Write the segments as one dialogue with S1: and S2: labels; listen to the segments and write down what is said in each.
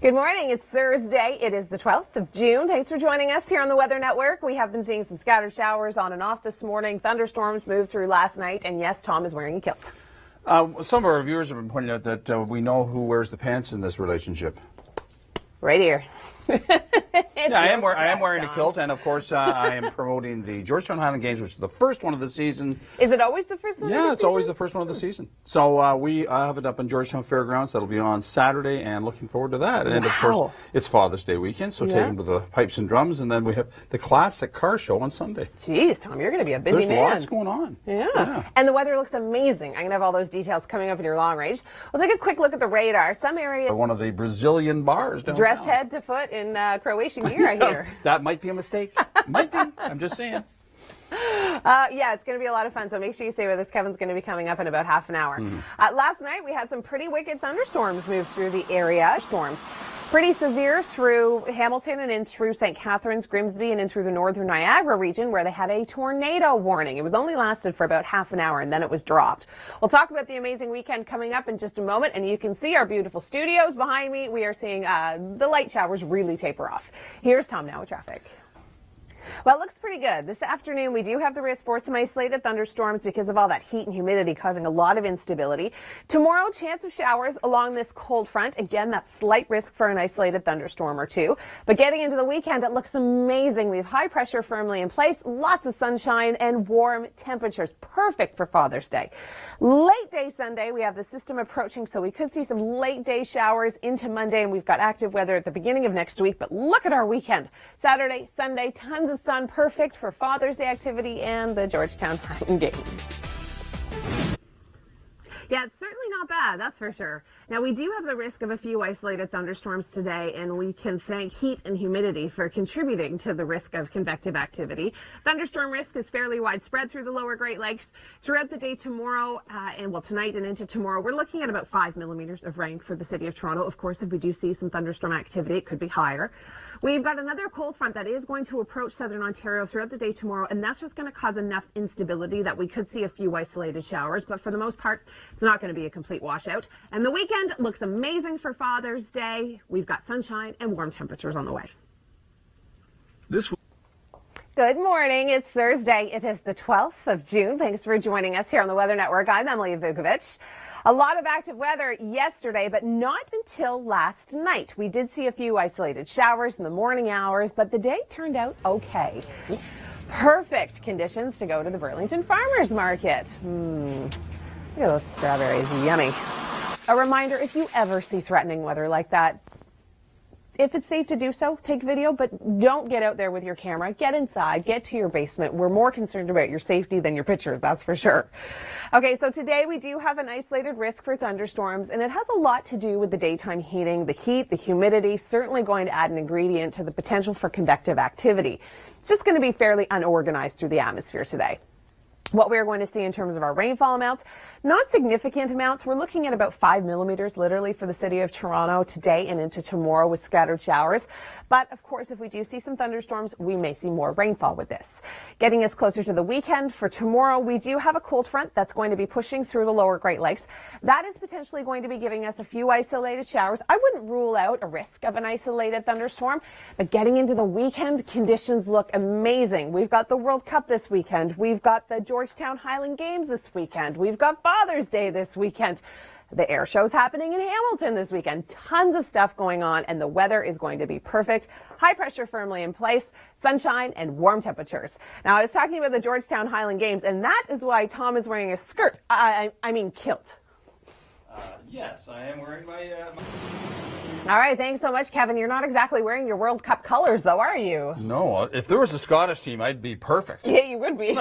S1: Good morning. It's Thursday. It is the 12th of June. Thanks for joining us here on the Weather Network. We have been seeing some scattered showers on and off this morning. Thunderstorms moved through last night. And yes, Tom is wearing a kilt.
S2: Some of our viewers have been pointing out that we know who wears the pants in this relationship.
S1: Right here.
S2: Yeah, I am wearing a kilt, and of course I am promoting the Georgetown Highland Games, which is the first one of the season.
S1: Is it always the first one?
S2: Yeah, it's always the first one of the season. So we have it up in Georgetown Fairgrounds. That'll be on Saturday, and looking forward to that. And of course, it's Father's Day weekend, so take them to the pipes and drums, and then we have the classic car show on Sunday.
S1: Jeez, Tom, you're going to be a busy man.
S2: There's lots going on.
S1: Yeah, and the weather looks amazing. I'm going to have all those details coming up in your long range. We'll take a quick look at the radar. Some areas.
S2: One of the Brazilian bars downtown.
S1: Dressed head to foot in Croatian gear, I hear.
S2: That might be a mistake. Might be. I'm just saying.
S1: Yeah, it's going to be a lot of fun, so make sure you stay with us. Kevin's going to be coming up in about half an hour. Last night, we had some pretty wicked thunderstorms move through the area. Storms pretty severe through Hamilton and in through St. Catharines, Grimsby, and in through the northern Niagara region, where they had a tornado warning. It was only lasted for about half an hour, and then it was dropped. We'll talk about the amazing weekend coming up in just a moment, and you can see our beautiful studios behind me. We are seeing the light showers really taper off. Here's Tom now with traffic. Well, it looks pretty good. This afternoon, we do have the risk for some isolated thunderstorms because of all that heat and humidity causing a lot of instability. Tomorrow, chance of showers along this cold front. Again, that slight risk for an isolated thunderstorm or two. But getting into the weekend, it looks amazing. We have high pressure firmly in place, lots of sunshine and warm temperatures. Perfect for Father's Day. Late day Sunday, we have the system approaching, so we could see some late day showers into Monday, and we've got active weather at the beginning of next week. But look at our weekend. Saturday, Sunday, tons of sun, perfect for Father's Day activity and the Georgetown Highland Games. Yeah, it's certainly not bad, that's for sure. Now, we do have the risk of a few isolated thunderstorms today, and we can thank heat and humidity for contributing to the risk of convective activity. Thunderstorm risk is fairly widespread through the lower Great Lakes. Throughout the day tomorrow, tonight and into tomorrow, we're looking at about 5 millimeters of rain for the city of Toronto. Of course, if we do see some thunderstorm activity, it could be higher. We've got another cold front that is going to approach southern Ontario throughout the day tomorrow, and that's just going to cause enough instability that we could see a few isolated showers, but for the most part, it's not going to be a complete washout. And the weekend looks amazing for Father's Day. We've got sunshine and warm temperatures on the way. Good morning. It's Thursday. It is the 12th of June. Thanks for joining us here on the Weather Network. I'm Emily Vukovic. A lot of active weather yesterday, but not until last night. We did see a few isolated showers in the morning hours, but the day turned out okay. Perfect conditions to go to the Burlington Farmers Market. Look at those strawberries, yummy. A reminder, if you ever see threatening weather like that, if it's safe to do so, take video, but don't get out there with your camera. Get inside, get to your basement. We're more concerned about your safety than your pictures, that's for sure. Okay, so today we do have an isolated risk for thunderstorms, and it has a lot to do with the daytime heating. The heat, the humidity, certainly going to add an ingredient to the potential for convective activity. It's just going to be fairly unorganized through the atmosphere today. What we're going to see in terms of our rainfall amounts, not significant amounts. We're looking at about 5 millimeters literally for the city of Toronto today and into tomorrow with scattered showers. But of course, if we do see some thunderstorms, we may see more rainfall with this. Getting us closer to the weekend for tomorrow, we do have a cold front that's going to be pushing through the lower Great Lakes. That is potentially going to be giving us a few isolated showers. I wouldn't rule out a risk of an isolated thunderstorm, but getting into the weekend, conditions look amazing. We've got the World Cup this weekend. We've got the Georgetown Highland Games this weekend. We've got Father's Day this weekend. The air show's happening in Hamilton this weekend. Tons of stuff going on, and the weather is going to be perfect. High pressure firmly in place, sunshine and warm temperatures. Now, I was talking about the Georgetown Highland Games, and that is why Tom is wearing a skirt. I mean kilt.
S2: Yes, I am wearing my...
S1: All right, thanks so much, Kevin. You're not exactly wearing your World Cup colors, though, are you?
S2: No, if there was a Scottish team, I'd be perfect.
S1: Yeah, you would be.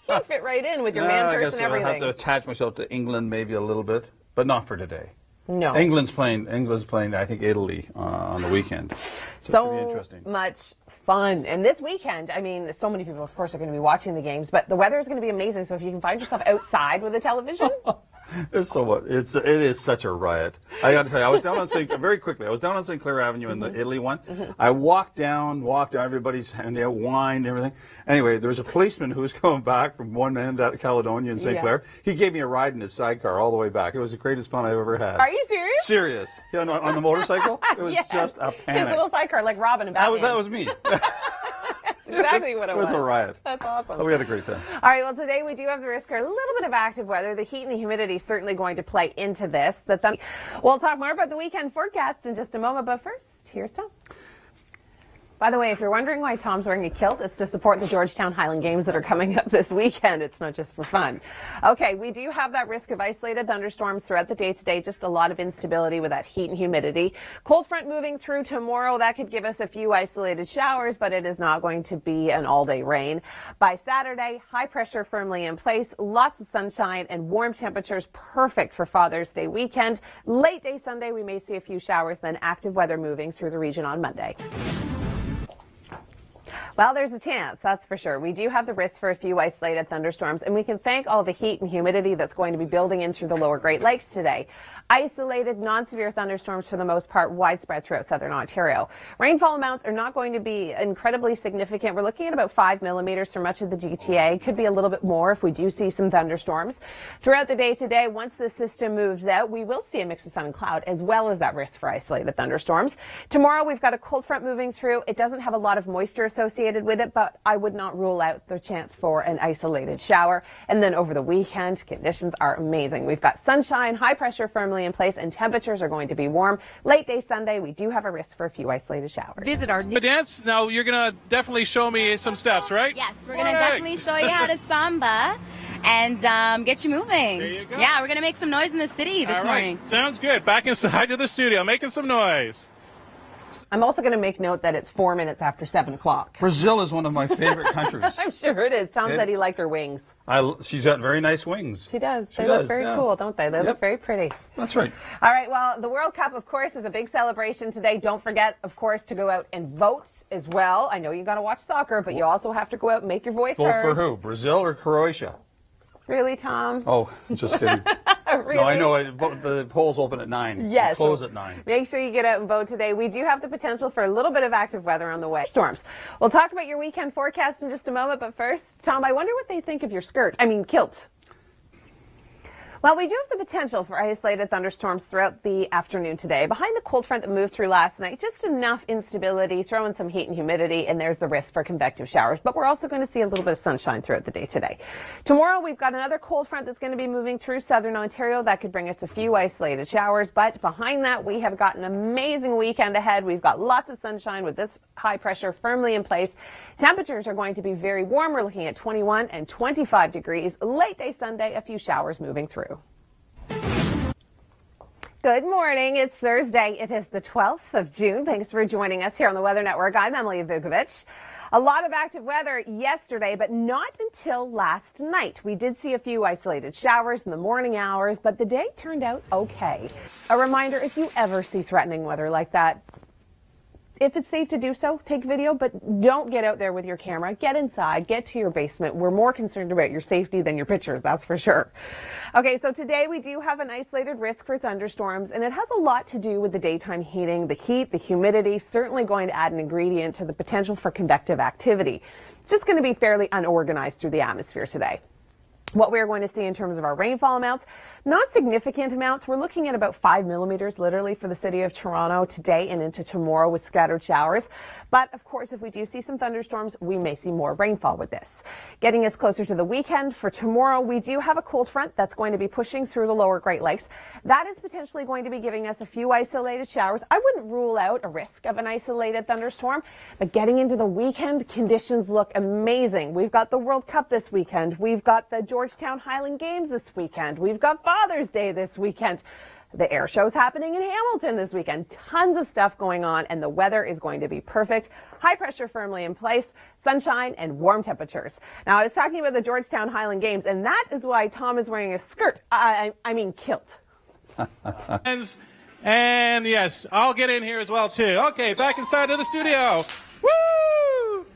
S1: You'd fit right in with your man purse and everything.
S2: I have to attach myself to England maybe a little bit, but not for today.
S1: No.
S2: England's playing, I think, Italy on the weekend. So it should be interesting.
S1: Much fun. And this weekend, I mean, so many people, of course, are going to be watching the games, but the weather is going to be amazing. So if you can find yourself outside with a television,
S2: There's so much. It is such a riot. I got to tell you, I was down on very quickly. I was down on St. Clair Avenue in the Italy one. I walked down. Everybody's handing out wine and everything. Anyway, there was a policeman who was coming back from one end at Caledonia in St. Clair. He gave me a ride in his sidecar all the way back. It was the greatest fun I've ever had.
S1: Are you serious?
S2: Serious. Yeah, on the motorcycle. It was just a panic.
S1: His little sidecar, like Robin and Batman.
S2: That was me.
S1: Exactly what it was.
S2: It was a riot.
S1: That's awesome.
S2: Oh, we had a great time.
S1: All right, well, today we do have the risk for a little bit of active weather. The heat and the humidity is certainly going to play into this. We'll talk more about the weekend forecast in just a moment, but first, here's Tom. By the way, if you're wondering why Tom's wearing a kilt, it's to support the Georgetown Highland Games that are coming up this weekend. It's not just for fun. Okay, we do have that risk of isolated thunderstorms throughout the day today, just a lot of instability with that heat and humidity. Cold front moving through tomorrow, that could give us a few isolated showers, but it is not going to be an all-day rain. By Saturday, high pressure firmly in place, lots of sunshine and warm temperatures, perfect for Father's Day weekend. Late day Sunday, we may see a few showers, then active weather moving through the region on Monday. Well, there's a chance, that's for sure. We do have the risk for a few isolated thunderstorms, and we can thank all the heat and humidity that's going to be building in through the lower Great Lakes today. Isolated, non-severe thunderstorms for the most part widespread throughout southern Ontario. Rainfall amounts are not going to be incredibly significant. We're looking at about 5 millimeters for much of the GTA. Could be a little bit more if we do see some thunderstorms. Throughout the day today, once the system moves out, we will see a mix of sun and cloud, as well as that risk for isolated thunderstorms. Tomorrow, we've got a cold front moving through. It doesn't have a lot of moisture associated with it, but I would not rule out the chance for an isolated shower. And then over the weekend, conditions are amazing. We've got sunshine, high pressure firmly in place, and temperatures are going to be warm. Late day Sunday, we do have a risk for a few isolated showers.
S3: Visit our dance. Now you're going to definitely show me some steps, right?
S4: Yes, we're going to definitely show you how to samba and get you moving.
S3: There you go.
S4: Yeah, we're going to make some noise in the city this morning.
S3: Sounds good. Back inside to the studio, making some noise.
S1: I'm also going to make note that it's 4 minutes after 7 o'clock.
S2: Brazil is one of my favorite countries.
S1: I'm sure it is. Tom said he liked her wings.
S2: She's got very nice wings.
S1: She does. They look very cool, don't they? They look very pretty.
S2: That's right.
S1: All right, well, the World Cup, of course, is a big celebration today. Don't forget, of course, to go out and vote as well. I know you got to watch soccer, but you also have to go out and make your voice heard.
S2: Vote for who? Brazil or Croatia?
S1: Really, Tom?
S2: Oh, just kidding.
S1: Really?
S2: No, I know. The polls open at 9.
S1: Yes.
S2: Close at 9.
S1: Make sure you get out and vote today. We do have the potential for a little bit of active weather on the way. Storms. We'll talk about your weekend forecast in just a moment, but first, Tom, I wonder what they think of your kilt. Well, we do have the potential for isolated thunderstorms throughout the afternoon today. Behind the cold front that moved through last night, just enough instability, throw in some heat and humidity, and there's the risk for convective showers. But we're also going to see a little bit of sunshine throughout the day today. Tomorrow, we've got another cold front that's going to be moving through southern Ontario. That could bring us a few isolated showers. But behind that, we have got an amazing weekend ahead. We've got lots of sunshine with this high pressure firmly in place. Temperatures are going to be very warm. We're looking at 21 and 25 degrees. Late day Sunday, a few showers moving through. Good morning. It's Thursday. It is the 12th of June. Thanks for joining us here on the Weather Network. I'm Emily Vukovic. A lot of active weather yesterday, but not until last night. We did see a few isolated showers in the morning hours, but the day turned out okay. A reminder, if you ever see threatening weather like that, if it's safe to do so, take video, but don't get out there with your camera. Get inside, get to your basement. We're more concerned about your safety than your pictures, that's for sure. Okay, so today we do have an isolated risk for thunderstorms, and it has a lot to do with the daytime heating. The heat, the humidity, certainly going to add an ingredient to the potential for convective activity. It's just going to be fairly unorganized through the atmosphere today. What we're going to see in terms of our rainfall amounts, not significant amounts. We're looking at about 5 millimeters literally for the city of Toronto today and into tomorrow with scattered showers. But of course, if we do see some thunderstorms, we may see more rainfall with this. Getting us closer to the weekend, for tomorrow, we do have a cold front that's going to be pushing through the lower Great Lakes. That is potentially going to be giving us a few isolated showers. I wouldn't rule out a risk of an isolated thunderstorm, but getting into the weekend, conditions look amazing. We've got the World Cup this weekend. We've got the Georgetown Highland Games this weekend. We've got Father's Day this weekend. The air show's happening in Hamilton this weekend. Tons of stuff going on, and the weather is going to be perfect. High pressure firmly in place, sunshine, and warm temperatures. Now, I was talking about the Georgetown Highland Games, and that is why Tom is wearing a skirt. I mean kilt.
S3: And yes, I'll get in here as well, too. Okay, back inside of the studio. Woo!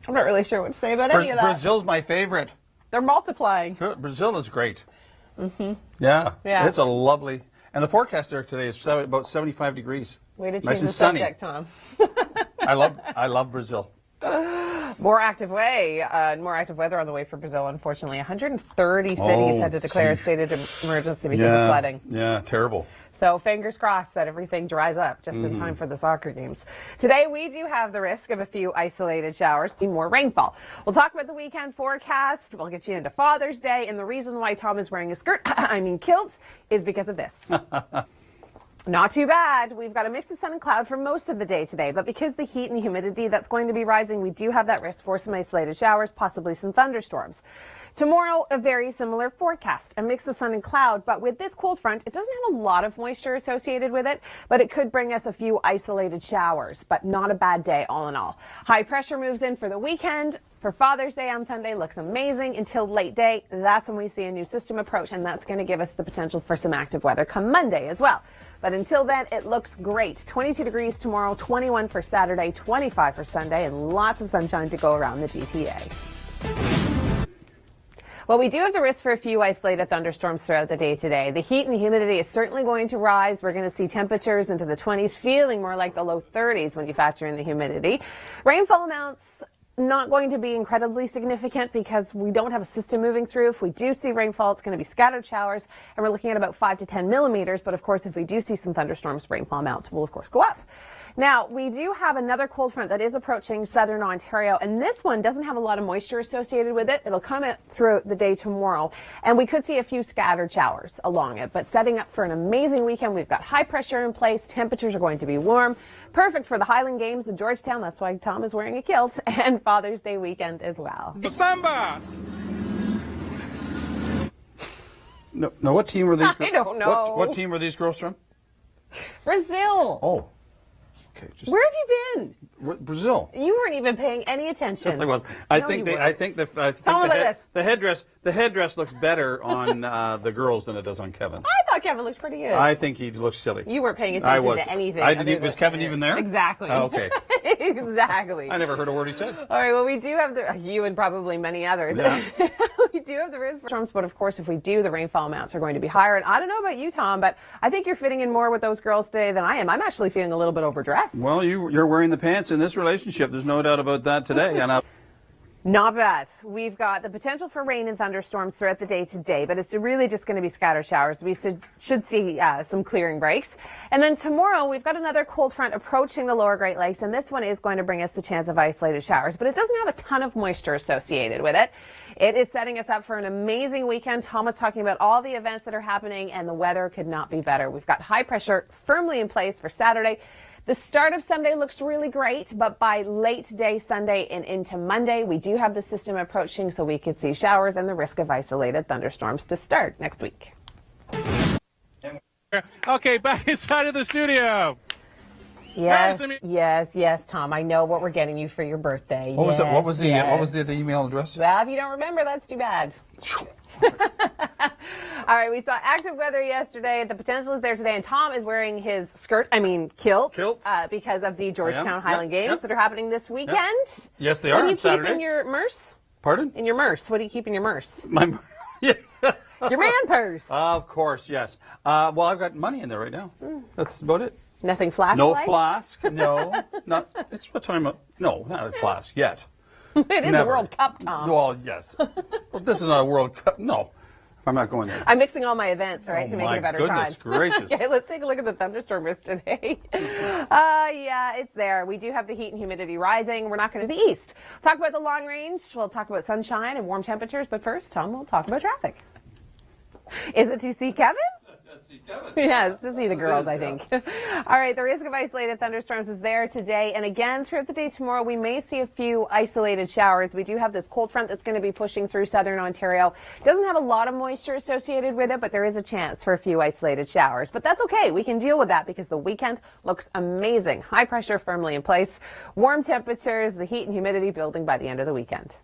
S1: I'm not really sure what to say about any of that.
S2: Brazil's my favorite.
S1: They're multiplying.
S2: Brazil is great. Yeah.
S1: Yeah.
S2: It's a lovely, and the forecast there today is about 75 degrees.
S1: Way to change
S2: Nice
S1: the
S2: and sunny.
S1: subject, Tom.
S2: I love Brazil.
S1: More active weather on the way for Brazil, unfortunately. 130 cities had to declare a state of emergency because of flooding.
S2: Yeah, terrible.
S1: So fingers crossed that everything dries up just in time for the soccer games. Today we do have the risk of a few isolated showers and more rainfall. We'll talk about the weekend forecast. We'll get you into Father's Day, and the reason why Tom is wearing a skirt, kilt, is because of this. Not too bad. We've got a mix of sun and cloud for most of the day today, but because the heat and humidity that's going to be rising, we do have that risk for some isolated showers, possibly some thunderstorms. Tomorrow, a very similar forecast, a mix of sun and cloud, but with this cold front, it doesn't have a lot of moisture associated with it, but it could bring us a few isolated showers, but not a bad day all in all. High pressure moves in for the weekend. For Father's Day on Sunday, looks amazing until late day. That's when we see a new system approach, and that's going to give us the potential for some active weather come Monday as well. But until then, it looks great. 22 degrees tomorrow, 21 for Saturday, 25 for Sunday, and lots of sunshine to go around the GTA. Well, we do have the risk for a few isolated thunderstorms throughout the day today. The heat and humidity is certainly going to rise. We're going to see temperatures into the 20s, feeling more like the low 30s when you factor in the humidity. Rainfall amounts not going to be incredibly significant because we don't have a system moving through. If we do see rainfall, it's going to be scattered showers, and we're looking at about 5 to 10 millimeters. But of course, if we do see some thunderstorms, rainfall amounts will of course go up. Now, we do have another cold front that is approaching southern Ontario, and this one doesn't have a lot of moisture associated with it. It'll come out throughout the day tomorrow, and we could see a few scattered showers along it. But setting up for an amazing weekend, we've got high pressure in place. Temperatures are going to be warm, perfect for the Highland Games in Georgetown. That's why Tom is wearing a kilt, and Father's Day weekend as well.
S3: Samba!
S2: No, what team were these?
S1: I don't know.
S2: What team were these girls from?
S1: Brazil.
S2: Oh. Okay,
S1: Where have you been?
S2: Brazil.
S1: You weren't even paying any attention.
S2: Yes, I was.
S1: I think
S2: the headdress looks better on the girls than it does on Kevin.
S1: I thought Kevin looked pretty good.
S2: I think he looks silly.
S1: You weren't paying attention to anything.
S2: Was Kevin even there?
S1: Exactly.
S2: Oh, okay.
S1: Exactly.
S2: I never heard a word he said.
S1: All right, well, we do have you and probably many others.
S2: Yeah.
S1: We do have the risk for storms, but of course, if we do, the rainfall amounts are going to be higher. And I don't know about you, Tom, but I think you're fitting in more with those girls today than I am. I'm actually feeling a little bit overdressed.
S2: Well, you're wearing the pants in this relationship. There's no doubt about that today. And
S1: not bad. We've got the potential for rain and thunderstorms throughout the day today, but it's really just going to be scattered showers. We should see some clearing breaks. And then tomorrow, we've got another cold front approaching the lower Great Lakes, and this one is going to bring us the chance of isolated showers, but it doesn't have a ton of moisture associated with it. It is setting us up for an amazing weekend. Tom was talking about all the events that are happening, and the weather could not be better. We've got high pressure firmly in place for Saturday. The start of Sunday looks really great, but by late day Sunday and into Monday, we do have the system approaching, so we could see showers and the risk of isolated thunderstorms to start next week.
S3: Okay, back inside of the studio.
S1: Yes, Tom. I know what we're getting you for your birthday.
S2: What was the email address?
S1: Well, if you don't remember, that's too bad. All right, we saw active weather yesterday. The potential is there today, and Tom is wearing his kilt. Because of the Georgetown Highland Games that are happening this weekend.
S2: Yep. Yes, they are on Saturday.
S1: What do you keep in your purse?
S2: Pardon?
S1: In your purse. What do you keep in your purse?
S2: Yeah.
S1: Your man purse.
S2: Of course, yes. Well, I've got money in there right now. That's about it.
S1: Nothing flask.
S2: No flask. No. It's what time? No, not a flask yet.
S1: It is a World Cup, Tom.
S2: Well, yes. Well, this is not a World Cup. No, I'm not going there.
S1: I'm mixing all my events, right, to make it a better time.
S2: My goodness gracious.
S1: Okay, let's take a look at the thunderstorm risk today. Yeah, it's there. We do have the heat and humidity rising. We're not going to the east. Talk about the long range. We'll talk about sunshine and warm temperatures. But first, Tom, we'll talk about traffic. Is it to see Kevin? Yes, to see the girls, I think. All right, the risk of isolated thunderstorms is there today. And again, throughout the day tomorrow, we may see a few isolated showers. We do have this cold front that's going to be pushing through southern Ontario. It doesn't have a lot of moisture associated with it, but there is a chance for a few isolated showers. But that's okay. We can deal with that because the weekend looks amazing. High pressure firmly in place. Warm temperatures, the heat and humidity building by the end of the weekend.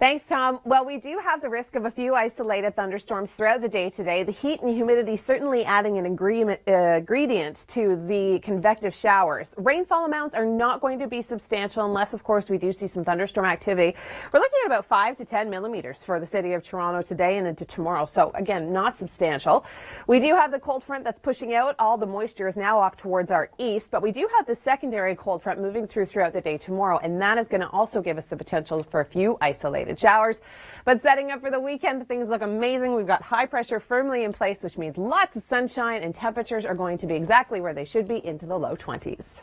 S1: Thanks, Tom. Well, we do have the risk of a few isolated thunderstorms throughout the day today. The heat and humidity certainly adding an ingredient to the convective showers. Rainfall amounts are not going to be substantial unless, of course, we do see some thunderstorm activity. We're looking at about 5 to 10 millimeters for the city of Toronto today and into tomorrow. So, again, not substantial. We do have the cold front that's pushing out. All the moisture is now off towards our east, but we do have the secondary cold front moving throughout the day tomorrow, and that is going to also give us the potential for a few isolated showers. But setting up for the weekend, things look amazing. We've got high pressure firmly in place, which means lots of sunshine, and temperatures are going to be exactly where they should be, into the low 20s.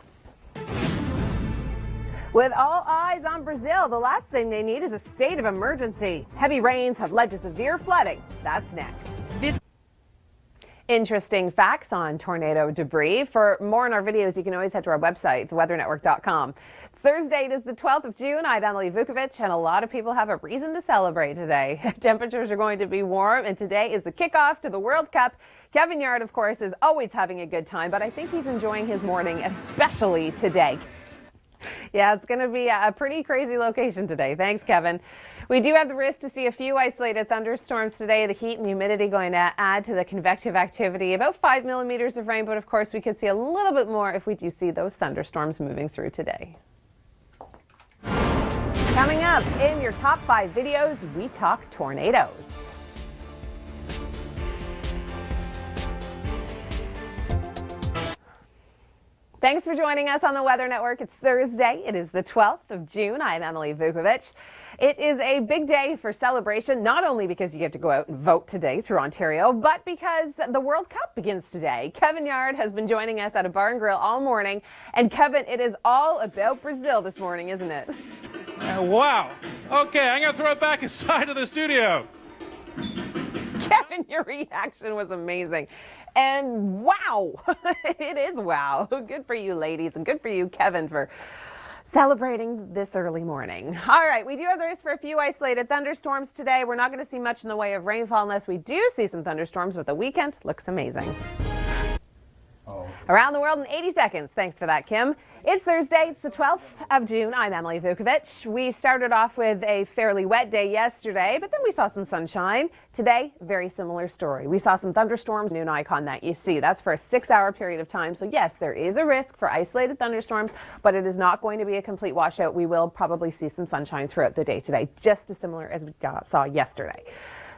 S1: With all eyes on Brazil, the last thing they need is a state of emergency. Heavy rains have led to severe flooding. That's next. Interesting facts on tornado debris. For more on our videos, you can always head to our website, theweathernetwork.com. It's Thursday, it is the 12th of June. I'm Emily Vukovic, and a lot of people have a reason to celebrate today. Temperatures are going to be warm, and today is the kickoff to the World Cup. Kevin Yard, of course, is always having a good time, but I think he's enjoying his morning, especially today. Yeah, it's going to be a pretty crazy location today. Thanks, Kevin. We do have the risk to see a few isolated thunderstorms today. The heat and humidity going to add to the convective activity. About 5 millimeters of rain, but of course we could see a little bit more if we do see those thunderstorms moving through today. Coming up in your top 5 videos, we talk tornadoes. Thanks for joining us on the Weather Network. It's Thursday. It is the 12th of June. I'm Emily Vukovic. It is a big day for celebration, not only because you get to go out and vote today through Ontario, but because the World Cup begins today. Kevin Yard has been joining us at a bar and grill all morning. And Kevin, it is all about Brazil this morning, isn't it?
S3: Wow. Okay, I'm going to throw it back inside of the studio.
S1: Kevin, your reaction was amazing. And wow, it is wow. Good for you, ladies, and good for you, Kevin, for celebrating this early morning. All right, we do have the risk for a few isolated thunderstorms today. We're not going to see much in the way of rainfall unless we do see some thunderstorms, but the weekend looks amazing. Around the world in 80 seconds. Thanks for that, Kim. It's Thursday. It's the 12th of June. I'm Emily Vukovic. We started off with a fairly wet day yesterday, but then we saw some sunshine. Today, very similar story. We saw some thunderstorms, noon icon that you see. That's for a 6-hour period of time. So yes, there is a risk for isolated thunderstorms, but it is not going to be a complete washout. We will probably see some sunshine throughout the day today, just as similar as we saw yesterday.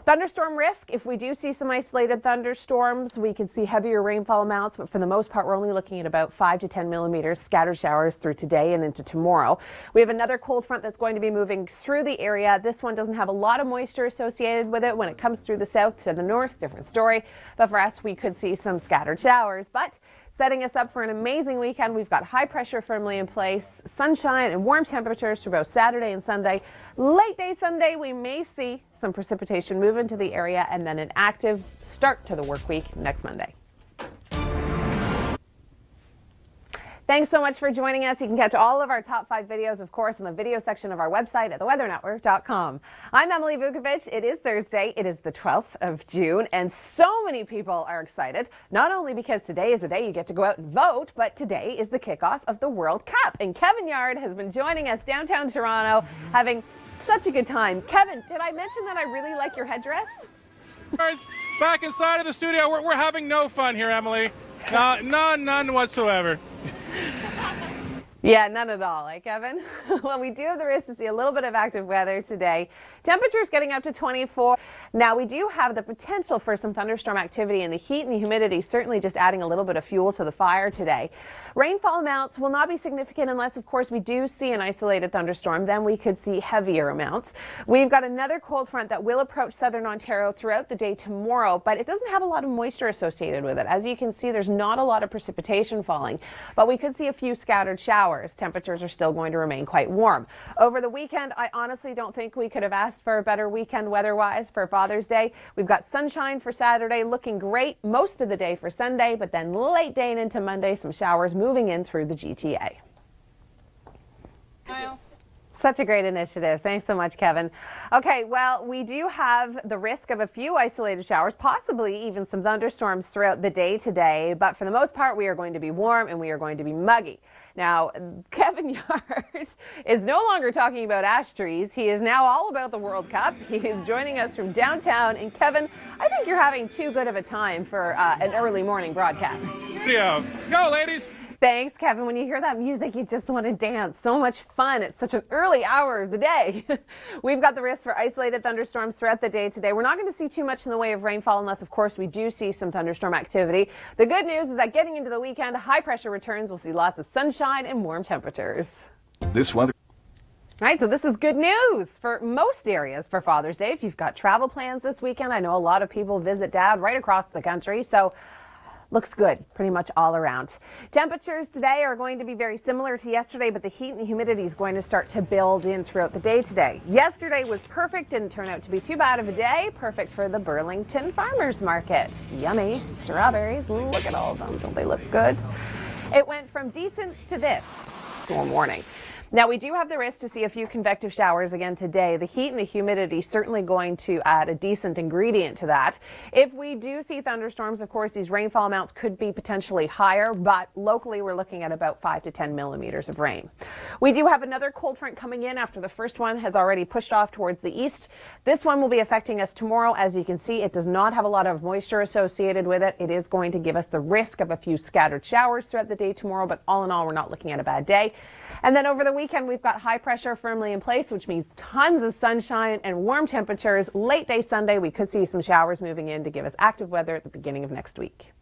S1: Thunderstorm risk, if we do see some isolated thunderstorms, we can see heavier rainfall amounts, but for the most part, we're only looking at about 5 to 10 millimeters scattered showers through today and into tomorrow. We have another cold front that's going to be moving through the area. This one doesn't have a lot of moisture associated with it. When it comes through the south to the north, different story. But for us, we could see some scattered showers. But setting us up for an amazing weekend. We've got high pressure firmly in place, sunshine and warm temperatures for both Saturday and Sunday. Late day Sunday, we may see some precipitation move into the area and then an active start to the work week next Monday. Thanks so much for joining us. You can catch all of our top 5 videos, of course, in the video section of our website at theweathernetwork.com. I'm Emily Vukovic. It is Thursday. It is the 12th of June, and so many people are excited, not only because today is the day you get to go out and vote, but today is the kickoff of the World Cup. And Kevin Yard has been joining us downtown Toronto, having such a good time. Kevin, did I mention that I really like your headdress?
S3: Back inside of the studio, we're having no fun here, Emily. None whatsoever.
S1: Yeah, none at all, Kevin? Well, we do have the risk to see a little bit of active weather today. Temperatures getting up to 24. Now, we do have the potential for some thunderstorm activity, and the heat and the humidity certainly just adding a little bit of fuel to the fire today. Rainfall amounts will not be significant unless, of course, we do see an isolated thunderstorm. Then we could see heavier amounts. We've got another cold front that will approach southern Ontario throughout the day tomorrow, but it doesn't have a lot of moisture associated with it. As you can see, there's not a lot of precipitation falling, but we could see a few scattered showers. Temperatures are still going to remain quite warm. Over the weekend, I honestly don't think we could have asked for a better weekend weather-wise for Father's Day. We've got sunshine for Saturday, looking great most of the day for Sunday, but then late day and into Monday, some showers moving in through the GTA. Such a great initiative. Thanks so much, Kevin. Okay, well, we do have the risk of a few isolated showers, possibly even some thunderstorms throughout the day today. But for the most part, we are going to be warm and we are going to be muggy. Now, Kevin Yard is no longer talking about ash trees. He is now all about the World Cup. He is joining us from downtown. And Kevin, I think you're having too good of a time for an early morning broadcast.
S3: Video. Go, ladies.
S1: Thanks, Kevin. When you hear that music, you just want to dance. So much fun. It's such an early hour of the day. We've got the risk for isolated thunderstorms throughout the day today. We're not going to see too much in the way of rainfall unless, of course, we do see some thunderstorm activity. The good news is that getting into the weekend, high pressure returns. We'll see lots of sunshine and warm temperatures.
S5: This weather.
S1: Right, so this is good news for most areas for Father's Day. If you've got travel plans this weekend, I know a lot of people visit Dad right across the country. So looks good pretty much all around. Temperatures today are going to be very similar to yesterday, but the heat and humidity is going to start to build in throughout the day today. Yesterday was perfect, didn't turn out to be too bad of a day. Perfect for the Burlington Farmers Market. Yummy strawberries. Look at all of them. Don't they look good? It went from decent to this all morning. Now, we do have the risk to see a few convective showers again today. The heat and the humidity certainly going to add a decent ingredient to that. If we do see thunderstorms, of course, these rainfall amounts could be potentially higher, but locally we're looking at about 5 to 10 millimeters of rain. We do have another cold front coming in after the first one has already pushed off towards the east. This one will be affecting us tomorrow. As you can see, it does not have a lot of moisture associated with it. It is going to give us the risk of a few scattered showers throughout the day tomorrow, but all in all, we're not looking at a bad day. And then over the weekend, we've got high pressure firmly in place, which means tons of sunshine and warm temperatures. Late day Sunday, we could see some showers moving in to give us active weather at the beginning of next week.